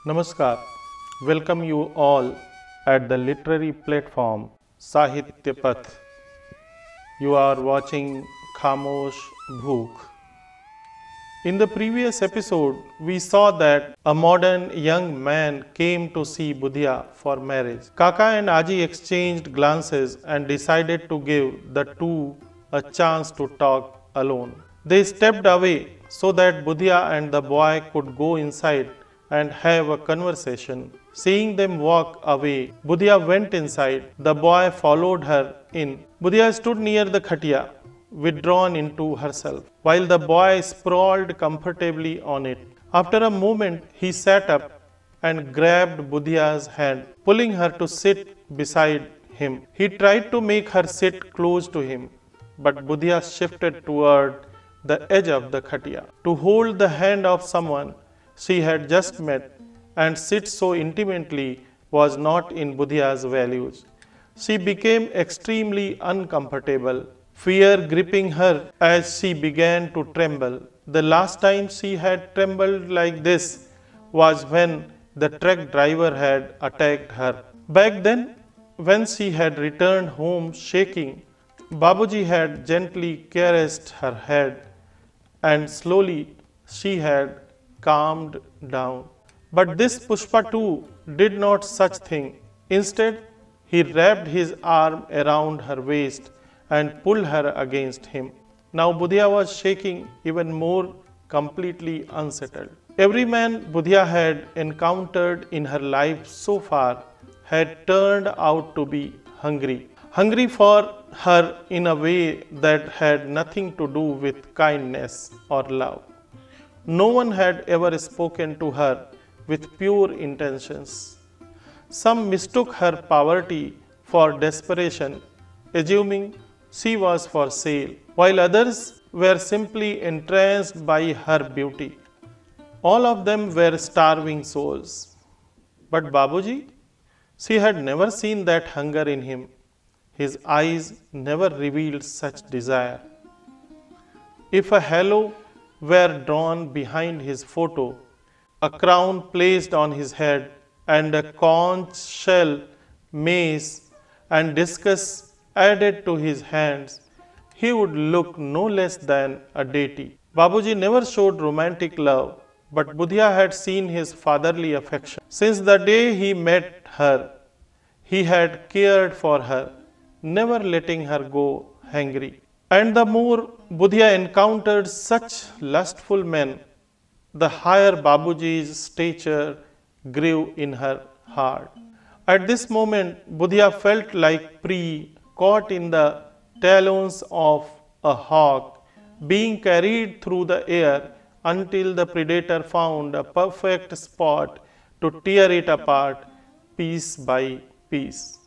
Namaskar. Welcome you all at the literary platform Sahityapath. You are watching KHAMOSH Bhookh. In the previous episode, we saw that a modern young man came to see Buddhiya for marriage. Kaka and Aji exchanged glances and decided to give the two a chance to talk alone. They stepped away so that Buddhiya and the boy could go inside and have a conversation. Seeing them walk away, Buddhiya went inside. The boy followed her in. Buddhiya stood near the khatiya, withdrawn into herself, while the boy sprawled comfortably on it. After a moment, he sat up and grabbed Buddhiya's hand, pulling her to sit beside him. He tried to make her sit close to him, but Buddhiya shifted toward the edge of the khatiya. To hold the hand of someone she had just met and sit so intimately was not in Buddhiya's values. She became extremely uncomfortable, fear gripping her as she began to tremble. The last time she had trembled like this was when the truck driver had attacked her. Back then, when she had returned home shaking, Babuji had gently caressed her head and slowly she had calmed down. But this Pushpa too did not such thing. Instead, he wrapped his arm around her waist and pulled her against him. Now Buddhiya was shaking even more, completely unsettled. Every man Buddhiya had encountered in her life so far had turned out to be hungry. Hungry for her in a way that had nothing to do with kindness or love. No one had ever spoken to her with pure intentions. Some mistook her poverty for desperation, assuming she was for sale, while others were simply entranced by her beauty. All of them were starving souls. But Babuji, she had never seen that hunger in him. His eyes never revealed such desire. If a halo were drawn behind his photo, a crown placed on his head, and a conch shell, mace, and discus added to his hands, he would look no less than a deity. Babuji never showed romantic love, but Buddhiya had seen his fatherly affection. Since the day he met her, he had cared for her, never letting her go hungry. And the more Buddhiya encountered such lustful men, the higher Babuji's stature grew in her heart. At this moment, Buddhiya felt like prey caught in the talons of a hawk, being carried through the air until the predator found a perfect spot to tear it apart piece by piece.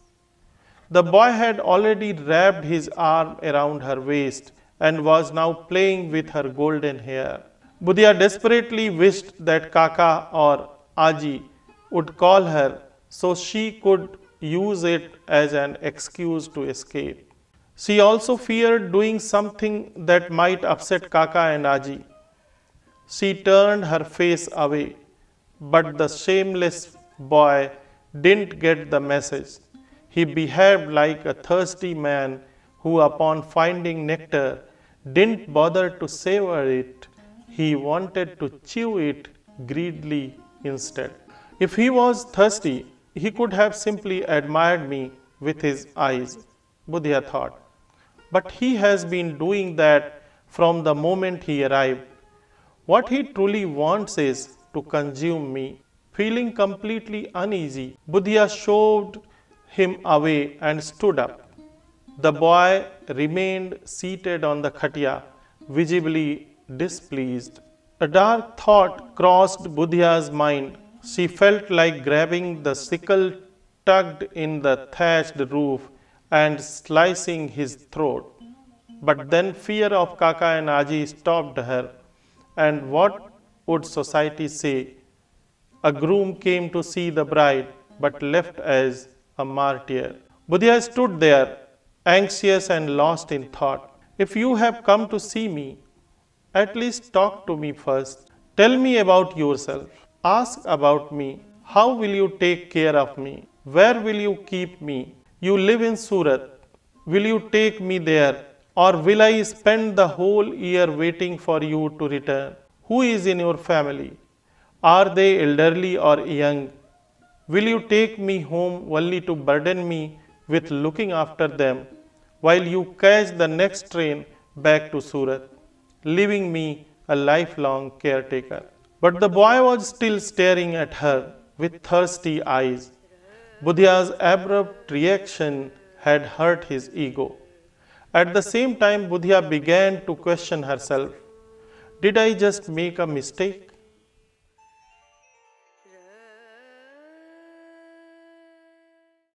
The boy had already wrapped his arm around her waist and was now playing with her golden hair. Buddhiya desperately wished that Kaka or Aji would call her so she could use it as an excuse to escape. She also feared doing something that might upset Kaka and Aji. She turned her face away, but the shameless boy didn't get the message. He behaved like a thirsty man who, upon finding nectar, didn't bother to savor it. He wanted to chew it greedily instead. If he was thirsty, he could have simply admired me with his eyes, Buddhiya thought. But he has been doing that from the moment he arrived. What he truly wants is to consume me. Feeling completely uneasy, Buddhiya shoved him away and stood up. The boy remained seated on the khatiya, visibly displeased. A dark thought crossed Buddhiya's mind. She felt like grabbing the sickle tugged in the thatched roof and slicing his throat. But then fear of Kaka and Aji stopped her. And what would society say? A groom came to see the bride, but left as a martyr. Buddhiya stood there, anxious and lost in thought. If you have come to see me, at least talk to me first. Tell me about yourself. Ask about me. How will you take care of me? Where will you keep me? You live in Surat. Will you take me there? Or will I spend the whole year waiting for you to return? Who is in your family? Are they elderly or young? Will you take me home only to burden me with looking after them while you catch the next train back to Surat, leaving me a lifelong caretaker? But the boy was still staring at her with thirsty eyes. Buddhiya's abrupt reaction had hurt his ego. At the same time, Buddhiya began to question herself. Did I just make a mistake?